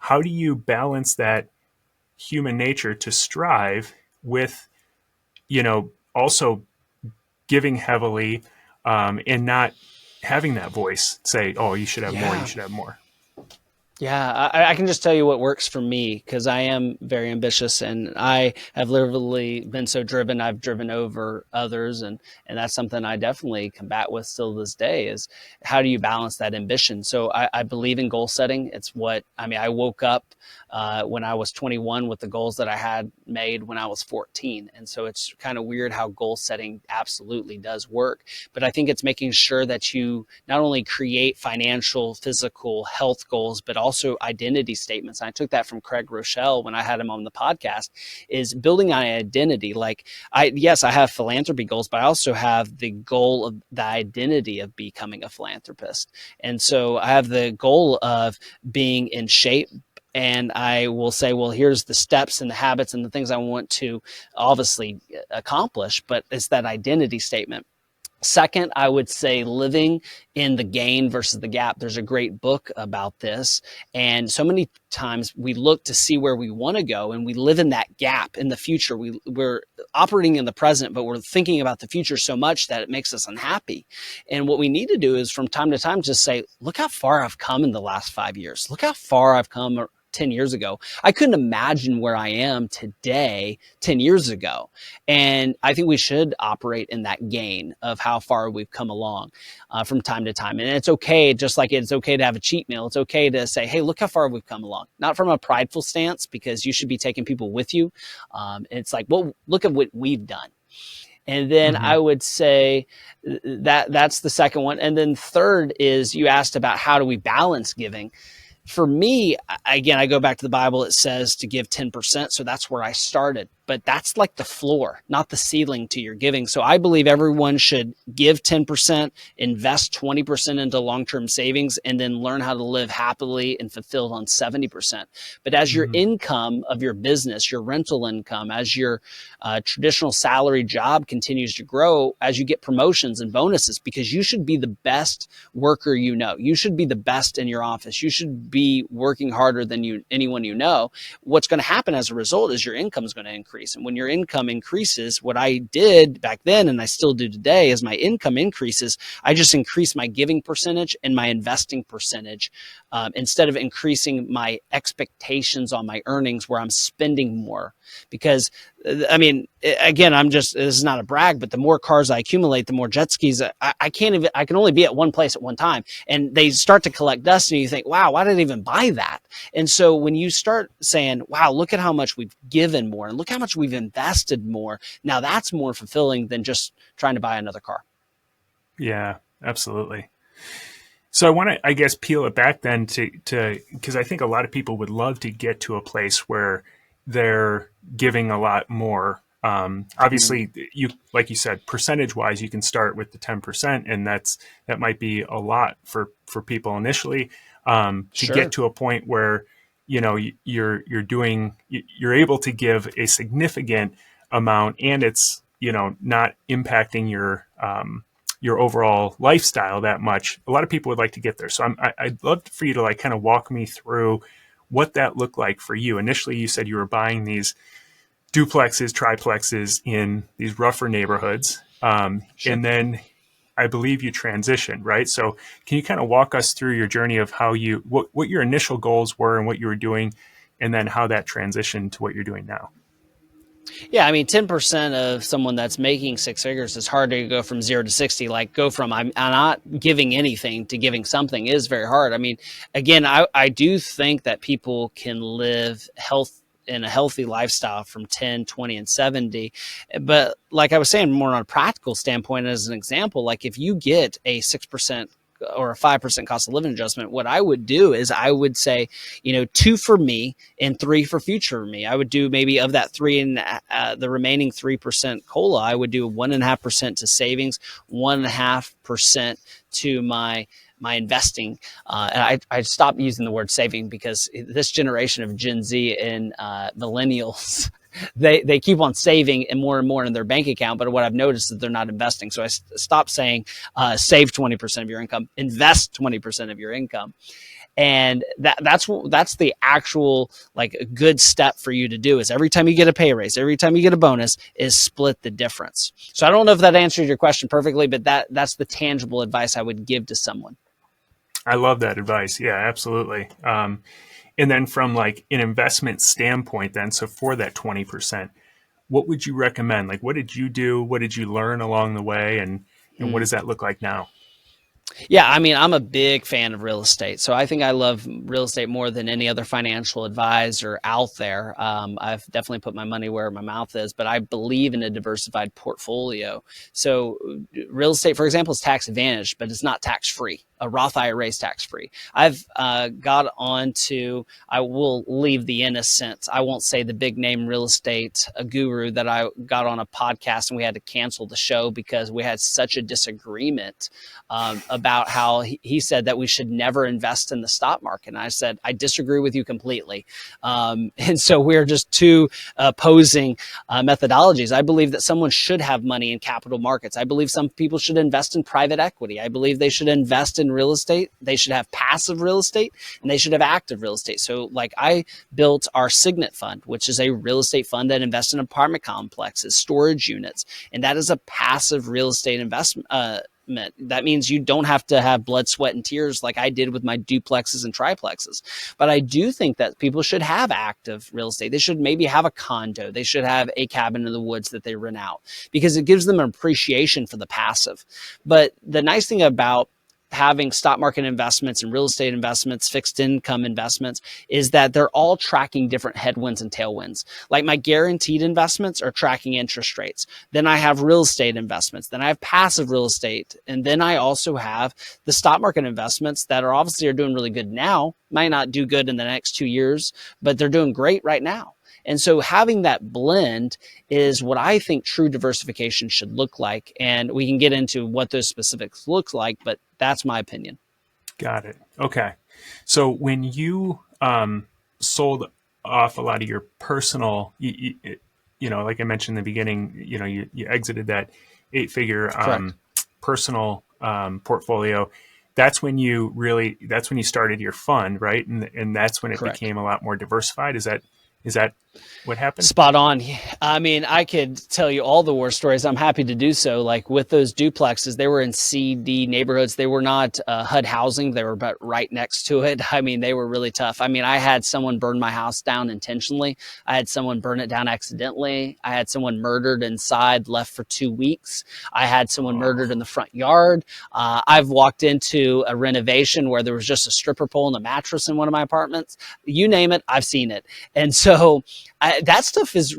how do you balance that human nature to strive with, also giving heavily, and not having that voice say, oh, you should have more, you Yeah. should have more. Yeah, I can just tell you what works for me because I am very ambitious and I have literally been so driven. I've driven over others, and that's something I definitely combat with still to this day is how do you balance that ambition? So I believe in goal setting. It's what I mean. I woke up when I was 21 with the goals that I had made when I was 14, and so it's kind of weird how goal setting absolutely does work. But I think it's making sure that you not only create financial, physical, health goals, but also identity statements. And I took that from Craig Rochelle when I had him on the podcast, is building an identity. Like yes, I have philanthropy goals, but I also have the goal of the identity of becoming a philanthropist. And so I have the goal of being in shape, and I will say, well, here's the steps and the habits and the things I want to obviously accomplish, but it's that identity statement. Second, I would say living in the gain versus the gap. There's a great book about this. And so many times we look to see where we want to go and we live in that gap in the future. We're operating in the present, but we're thinking about the future so much that it makes us unhappy. And what we need to do is from time to time just say, look how far I've come in the last 5 years. Look how far I've come 10 years ago. I couldn't imagine where I am today 10 years ago. And I think we should operate in that gain of how far we've come along from time to time. And it's okay, just like it's okay to have a cheat meal. It's okay to say, hey, look how far we've come along. Not from a prideful stance, because you should be taking people with you. It's like, well, look at what we've done. And then Mm-hmm. I would say that's the second one. And then third is you asked about how do we balance giving. For me, again, I go back to the Bible. It says to give 10%. So that's where I started. But that's like the floor, not the ceiling to your giving. So I believe everyone should give 10%, invest 20% into long-term savings, and then learn how to live happily and fulfilled on 70%. But as your Mm-hmm. income of your business, your rental income, as your traditional salary job continues to grow, as you get promotions and bonuses, because you should be the best worker you know. You should be the best in your office. You should be working harder than anyone you know. What's going to happen as a result is your income is going to increase. And when your income increases, what I did back then, and I still do today, is my income increases, I just increase my giving percentage and my investing percentage instead of increasing my expectations on my earnings where I'm spending more. Because I mean, again, this is not a brag, but the more cars I accumulate, the more jet skis I can only be at one place at one time. And they start to collect dust and you think, wow, why did I even buy that? And so when you start saying, wow, look at how much we've given more and look how much we've invested more. Now that's more fulfilling than just trying to buy another car. Yeah, absolutely. So I want to, I guess, peel it back then to because I think a lot of people would love to get to a place where they're giving a lot more. Obviously, you like you said, percentage wise, you can start with the 10%, and that might be a lot for people initially to get Sure. to a point where you're able to give a significant amount, and it's not impacting your overall lifestyle that much. A lot of people would like to get there. So I'd love for you to like kind of walk me through what that looked like for you. Initially, you said you were buying these duplexes, triplexes in these rougher neighborhoods. Sure. And then I believe you transitioned, right? So can you kind of walk us through your journey of how what your initial goals were and what you were doing, and then how that transitioned to what you're doing now? Yeah, I mean, 10% of someone that's making six figures is hard to go from 0 to 60. Like, go from I'm not giving anything to giving something is very hard. I mean, again, I do think that people can live in a healthy lifestyle from 10, 20, and 70. But like I was saying, more on a practical standpoint, as an example, like if you get a 6% or a 5% cost of living adjustment, what I would do is I would say, 2 for me and 3 for future me. I would do maybe of that 3 and the remaining 3% COLA, I would do 1.5% to savings, 1.5% to my investing. And I stopped using the word saving because this generation of Gen Z and millennials, they keep on saving and more in their bank account. But what I've noticed is they're not investing. So I stopped saying save 20% of your income, invest 20% of your income. And that's the actual like good step for you to do is every time you get a pay raise, every time you get a bonus, is split the difference. So I don't know if that answered your question perfectly, but that's the tangible advice I would give to someone. I love that advice. Yeah, absolutely. And then from like an investment standpoint, then, so for that 20%, what would you recommend? Like, what did you do? What did you learn along the way? And what Mm. does that look like now? Yeah, I mean, I'm a big fan of real estate. So I think I love real estate more than any other financial advisor out there. I've definitely put my money where my mouth is, but I believe in a diversified portfolio. So real estate, for example, is tax advantaged, but it's not tax free. A Roth IRA is tax free. I've got on to, I will leave the innocent. I won't say the big name real estate guru that I got on a podcast and we had to cancel the show because we had such a disagreement about how he said that we should never invest in the stock market. And I said, I disagree with you completely. And so we're just two opposing methodologies. I believe that someone should have money in capital markets. I believe some people should invest in private equity. I believe they should invest in real estate. They should have passive real estate and they should have active real estate. So like I built our Signet Fund, which is a real estate fund that invests in apartment complexes, storage units. And that is a passive real estate investment. That means you don't have to have blood, sweat, and tears like I did with my duplexes and triplexes. But I do think that people should have active real estate. They should maybe have a condo. They should have a cabin in the woods that they rent out because it gives them an appreciation for the passive. But the nice thing about having stock market investments and real estate investments, fixed income investments, is that they're all tracking different headwinds and tailwinds. Like my guaranteed investments are tracking interest rates. Then I have real estate investments. Then I have passive real estate. And then I also have the stock market investments that are obviously are doing really good now, might not do good in the next 2 years, but they're doing great right now. And so having that blend is what I think true diversification should look like. And we can get into what those specifics look like, but that's my opinion. Got it. Okay. So when you sold off a lot of your personal, like I mentioned in the beginning, you exited that 8-figure Correct. personal portfolio. That's when you started your fund, right? And that's when it Correct. became a lot more diversified. Is that what happened? Spot on. I mean, I could tell you all the war stories. I'm happy to do so. Like with those duplexes, they were in CD neighborhoods. They were not HUD housing. They were but right next to it. I mean, they were really tough. I mean, I had someone burn my house down intentionally. I had someone burn it down accidentally. I had someone murdered inside, left for 2 weeks. I had someone Oh, murdered in the front yard. I've walked into a renovation where there was just a stripper pole and a mattress in one of my apartments. You name it, I've seen it. And so that stuff is,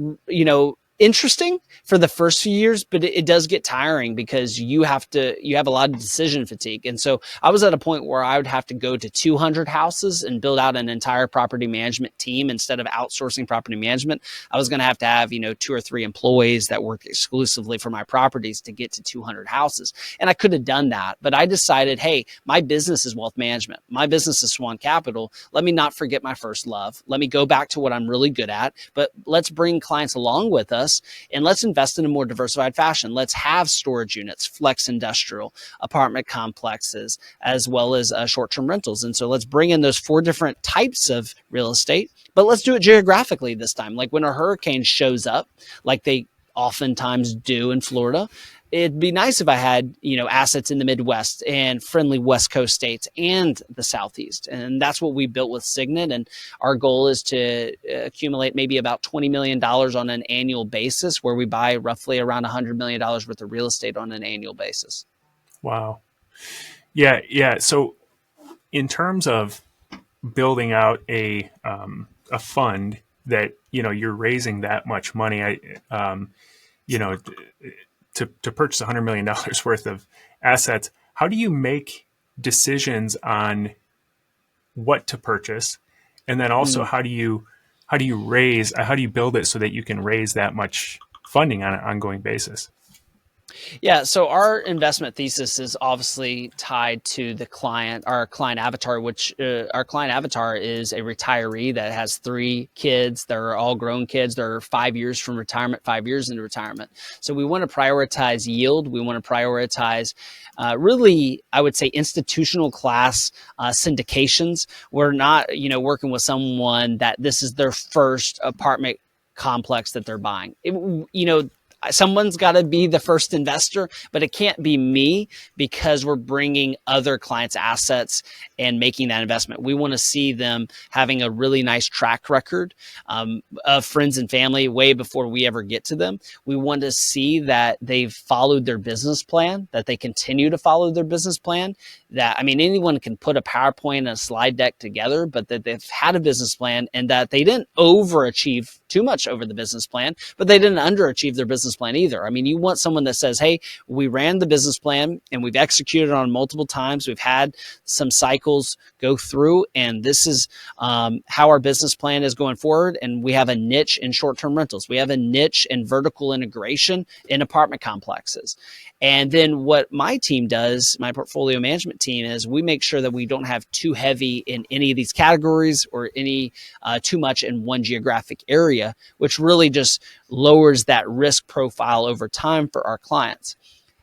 interesting for the first few years, but it does get tiring because you have a lot of decision fatigue. And so I was at a point where I would have to go to 200 houses and build out an entire property management team instead of outsourcing property management. I was going to have 2 or 3 employees that work exclusively for my properties to get to 200 houses. And I could have done that, but I decided, hey, my business is wealth management. My business is Swan Capital. Let me not forget my first love. Let me go back to what I'm really good at, but let's bring clients along with us and let's invest in a more diversified fashion. Let's have storage units, flex industrial, apartment complexes, as well as short-term rentals. And so let's bring in those 4 different types of real estate, but let's do it geographically this time. Like when a hurricane shows up, like they oftentimes do in Florida, it'd be nice if I had, assets in the Midwest and friendly West Coast states and the Southeast. And that's what we built with Signet. And our goal is to accumulate maybe about $20 million on an annual basis, where we buy roughly around $100 million worth of real estate on an annual basis. wow. Yeah, yeah. So in terms of building out a fund that you're raising that much money, you know to purchase $100 million worth of assets, how do you make decisions on what to purchase, and then also Mm. how do you build it so that you can raise that much funding on an ongoing basis? Yeah, so our investment thesis is obviously tied to the client, our client avatar, which our client avatar is a retiree that has 3 kids. They're all grown kids. They're 5 years from retirement, 5 years into retirement. So we want to prioritize yield. We want to prioritize really, I would say, institutional class syndications. We're not, working with someone that this is their first apartment complex that they're buying. Someone's got to be the first investor, but it can't be me because we're bringing other clients' assets and making that investment. We want to see them having a really nice track record of friends and family way before we ever get to them. We want to see that they've followed their business plan, that they continue to follow their business plan. Anyone can put a PowerPoint and a slide deck together, but that they've had a business plan and that they didn't overachieve too much over the business plan, but they didn't underachieve their business plan either. You want someone that says, hey, we ran the business plan and we've executed on multiple times. We've had some cycles go through, and this is how our business plan is going forward. And we have a niche in short-term rentals. We have a niche in vertical integration in apartment complexes. And then what my team does, my portfolio management team, is we make sure that we don't have too heavy in any of these categories or any too much in one geographic area, which really just lowers that risk profile over time for our clients.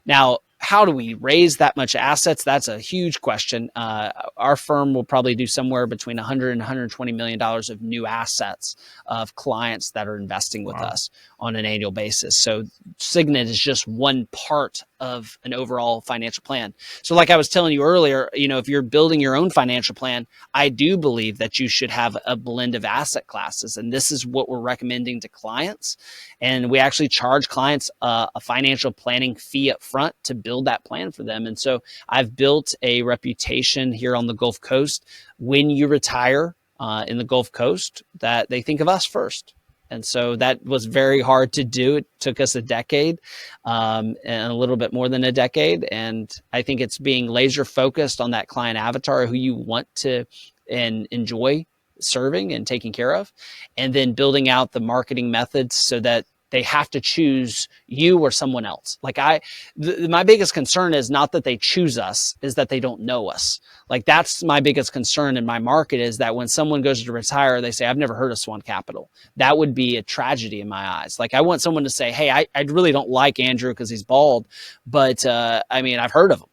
Now, how do we raise that much assets? That's a huge question. Our firm will probably do somewhere between 100 and 120 million dollars of new assets of clients that are investing with us on an annual basis. So Signet is just one part of an overall financial plan. So like I was telling you earlier, if you're building your own financial plan, I do believe that you should have a blend of asset classes. And this is what we're recommending to clients. And we actually charge clients a financial planning fee up front to build that plan for them. And so I've built a reputation here on the Gulf Coast when you retire in the Gulf Coast that they think of us first. And so that was very hard to do. It took us a decade and a little bit more than a decade. And I think it's being laser focused on that client avatar who you want to and enjoy serving and taking care of, and then building out the marketing methods so that they have to choose you or someone else. My biggest concern is not that they choose us, is that they don't know us. That's my biggest concern in my market, is that when someone goes to retire, they say, I've never heard of SWAN Capital. That would be a tragedy in my eyes. I want someone to say, hey, I really don't like Andrew because he's bald, but I've heard of him.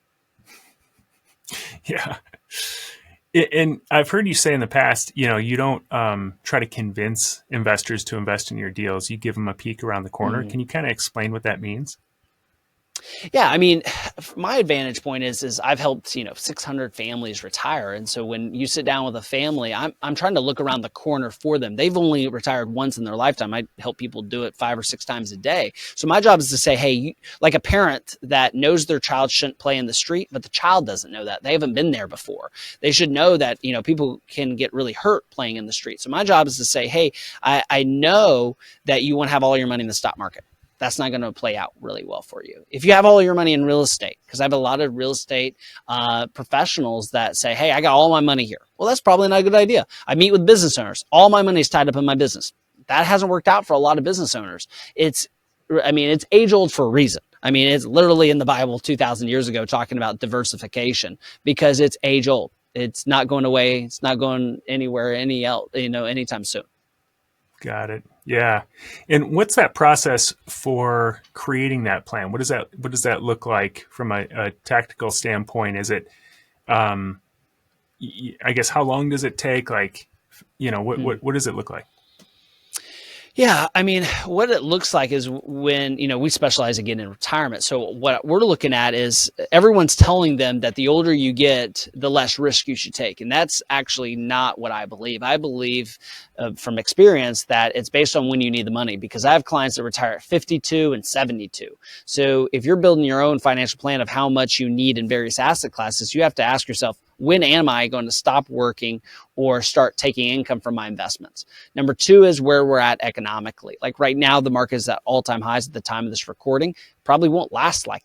Yeah. And I've heard you say in the past, you don't try to convince investors to invest in your deals. You give them a peek around the corner. Mm-hmm. Can you kind of explain what that means? Yeah, my advantage point is I've helped 600 families retire, and so when you sit down with a family, I'm trying to look around the corner for them. They've only retired once in their lifetime. I help people do it 5 or 6 times a day. So my job is to say, hey, like a parent that knows their child shouldn't play in the street, but the child doesn't know that. They haven't been there before. They should know that people can get really hurt playing in the street. So my job is to say, hey, I know that you want to have all your money in the stock market. That's not going to play out really well for you. If you have all your money in real estate, because I have a lot of real estate professionals that say, hey, I got all my money here. Well, that's probably not a good idea. I meet with business owners. All my money is tied up in my business. That hasn't worked out for a lot of business owners. It's age old for a reason. It's literally in the Bible 2,000 years ago talking about diversification, because it's age old. It's not going away. It's not going anywhere anytime soon. Got it. Yeah. And what's that process for creating that plan? What does that look like from a tactical standpoint? Is it, I guess, how long does it take? What does it look like? Yeah, what it looks like is when, we specialize again in retirement. So what we're looking at is everyone's telling them that the older you get, the less risk you should take. And that's actually not what I believe. I believe from experience that it's based on when you need the money, because I have clients that retire at 52 and 72. So if you're building your own financial plan of how much you need in various asset classes, you have to ask yourself, when am I going to stop working or start taking income from my investments? Number 2 is where we're at economically. Like right now, the market is at all-time highs at the time of this recording. Probably won't last like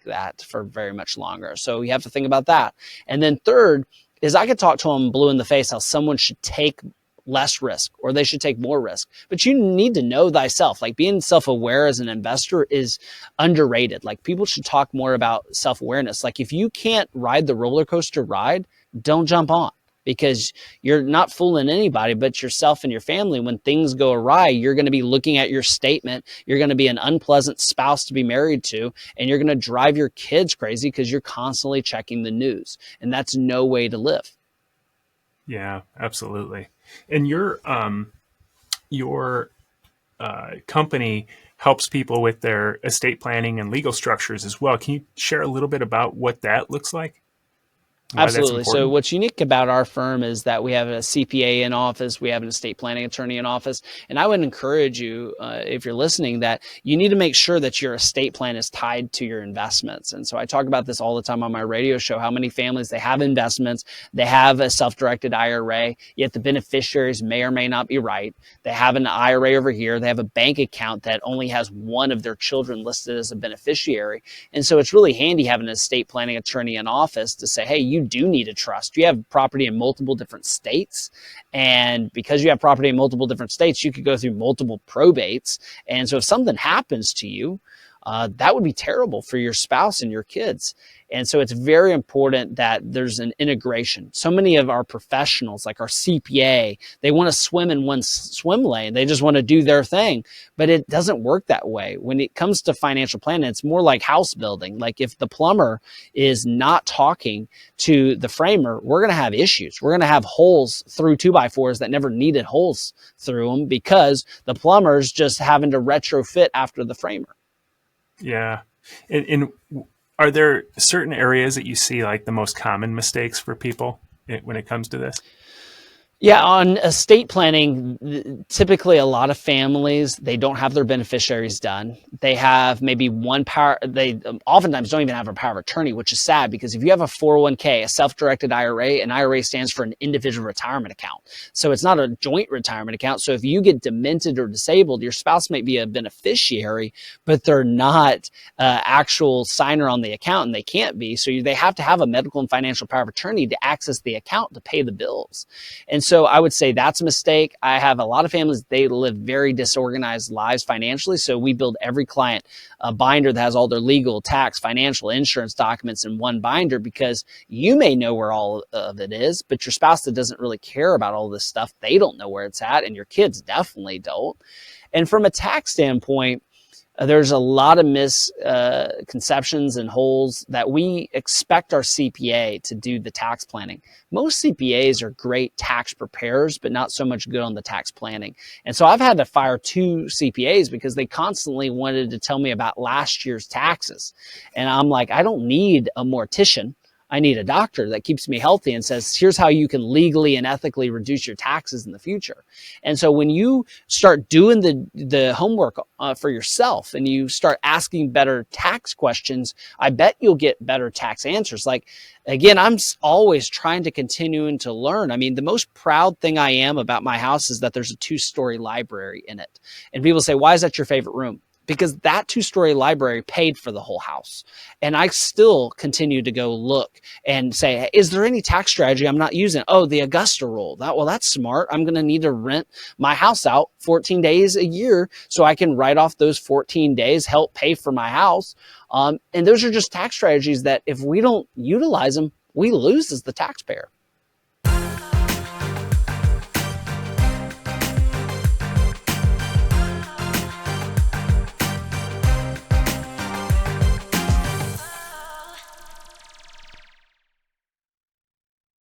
that for very much longer. So you have to think about that. And then third is I could talk to them blue in the face how someone should take less risk or they should take more risk. But you need to know thyself. Like being self-aware as an investor is underrated. Like people should talk more about self-awareness. Like if you can't ride the roller coaster ride, don't jump on, because you're not fooling anybody but yourself and your family. When things go awry, you're going to be looking at your statement. You're going to be an unpleasant spouse to be married to, and you're going to drive your kids crazy because you're constantly checking the news. And that's no way to live. Yeah, absolutely. And your company helps people with their estate planning and legal structures as well. Can you share a little bit about what that looks like? Why that's Absolutely. So important? what's unique about our firm is that we have a CPA in office, we have an estate planning attorney in office, and I would encourage you, if you're listening, that you need to make sure that your estate plan is tied to your investments. And so I talk about this all the time on my radio show, how many families, they have investments, they have a self-directed IRA, yet the beneficiaries may or may not be right. They have an IRA over here, they have a bank account that only has one of their children listed as a beneficiary. And so it's really handy having an estate planning attorney in office to say, hey, you do need a trust. You have property in multiple different states. And because you have property in multiple different states, you could go through multiple probates. And so if something happens to you, that would be terrible for your spouse and your kids. And so it's very important that there's an integration. So many of our professionals, like our CPA, they want to swim in one swim lane. They just want to do their thing, but it doesn't work that way. When it comes to financial planning, it's more like house building. Like if the plumber is not talking to the framer, we're going to have issues. We're going to have holes through 2x4s that never needed holes through them because the plumber's just having to retrofit after the framer. Yeah. And are there certain areas that you see like the most common mistakes for people when it comes to this? Yeah, on estate planning, typically a lot of families, they don't have their beneficiaries done. They have maybe one power, they oftentimes don't even have a power of attorney, which is sad because if you have a 401k, a self-directed IRA, an IRA stands for an individual retirement account. So it's not a joint retirement account. So if you get demented or disabled, your spouse may be a beneficiary, but they're not actual signer on the account and they can't be. So they have to have a medical and financial power of attorney to access the account to pay the bills. And so I would say that's a mistake. I have a lot of families, they live very disorganized lives financially. So we build every client a binder that has all their legal, tax, financial, insurance documents in one binder because you may know where all of it is, but your spouse that doesn't really care about all this stuff, they don't know where it's at, and your kids definitely don't. And from a tax standpoint, there's a lot of misconceptions and holes that we expect our CPA to do the tax planning. Most CPAs are great tax preparers, but not so much good on the tax planning. And so I've had to fire 2 CPAs because they constantly wanted to tell me about last year's taxes. And I'm like, I don't need a mortician. I need a doctor that keeps me healthy and says, here's how you can legally and ethically reduce your taxes in the future. And so when you start doing the homework for yourself and you start asking better tax questions, I bet you'll get better tax answers. Like, again, I'm always trying to continue and to learn. I mean, the most proud thing I am about my house is that there's a 2-story library in it. And people say, why is that your favorite room? Because that 2-story library paid for the whole house. And I still continue to go look and say, hey, is there any tax strategy I'm not using? Oh, the Augusta rule. Well, that's smart. I'm going to need to rent my house out 14 days a year so I can write off those 14 days, help pay for my house. And those are just tax strategies that if we don't utilize them, we lose as the taxpayer.